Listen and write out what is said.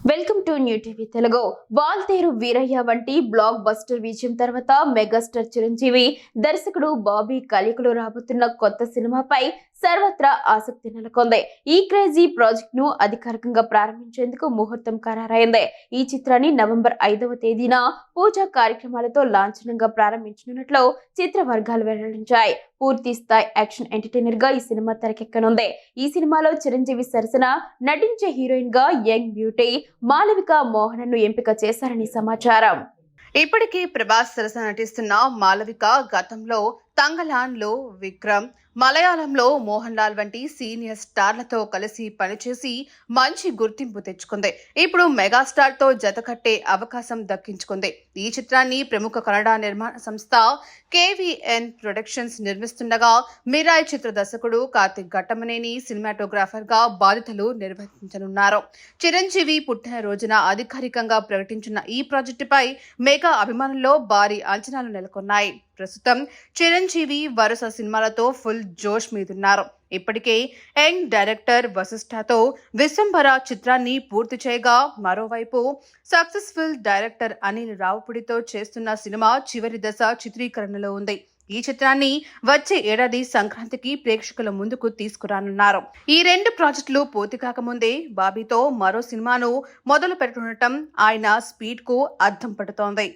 Welcome to new TV Telugu. Waltair Veerayya వంటి block buster విజయం తర్వాత మెగాస్టార్ చిరంజీవి దర్శకుడు బాబీ కలయికలో రాబోతున్న కొత్త సినిమాపై సర్వత్రా ఆసక్తి నెలకొంది. ఈ క్రేజీ ప్రాజెక్ట్ ను అధికారికంగా ప్రారంభించేందుకు ముహూర్తం ఖరారైంది. ఈ చిత్రాన్ని నవంబర్ 5వ తేదీన పూజా కార్యక్రమాలతో లాంఛనంగా ప్రారంభించనున్నట్లు చిత్ర వర్గాలు వెల్లడించాయి. పూర్తి స్థాయి యాక్షన్ ఎంటర్టైనర్ గా ఈ సినిమా తెరకెక్కనుంది. ఈ సినిమాలో చిరంజీవి సరసన నటించే హీరోయిన్ గా యంగ్ బ్యూటీ మాలవిక మోహనన్ ను ఎంపిక చేశారని సమాచారం. ఇప్పటికే ప్రభాస్ సరసన నటిస్తున్న మాలవిక గతంలో తంగలాన్ లో విక్రమ్, మలయాళంలో మోహన్ లాల్ వంటి సీనియర్ స్టార్లతో కలిసి పనిచేసి మంచి గుర్తింపు తెచ్చుకుంది. ఇప్పుడు మెగాస్టార్ తో జతకట్టే అవకాశం దక్కించుకుంది. ఈ చిత్రాన్ని ప్రముఖ కన్నడ నిర్మాణ సంస్థ కేవీఎన్ ప్రొడక్షన్స్ నిర్మిస్తుండగా మిరాయ్ చిత్ర దర్శకుడు కార్తిక్ ఘట్టమనేని సినిమాటోగ్రాఫర్ గా బాధ్యతలు నిర్వహించనున్నారు. చిరంజీవి పుట్టిన రోజున అధికారికంగా ప్రకటించిన ఈ ప్రాజెక్టుపై మెగా అభిమానుల్లో భారీ అంచనాలు నెలకొన్నాయి. ప్రస్తుతం చిరంజీవి వరుస సినిమాలతో ఫుల్ జోష్ మీదున్నారు. ఇప్పటికే యంగ్ డైరెక్టర్ వశిష్ఠతో విశ్వంభర చిత్రాన్ని పూర్తి చేయగా, మరోవైపు సక్సెస్ఫుల్ డైరెక్టర్ అనిల్ రావుపూడితో చేస్తున్న సినిమా చివరి దశ చిత్రీకరణలో ఉంది. ఈ చిత్రాన్ని వచ్చే ఏడాది సంక్రాంతికి ప్రేక్షకుల ముందుకు తీసుకురానున్నారు. ఈ రెండు ప్రాజెక్టులు పూర్తి కాకముందే బాబీతో మరో సినిమాను మొదలు పెడుతుండటం ఆయన స్పీడ్ కు అద్దం పడుతోంది.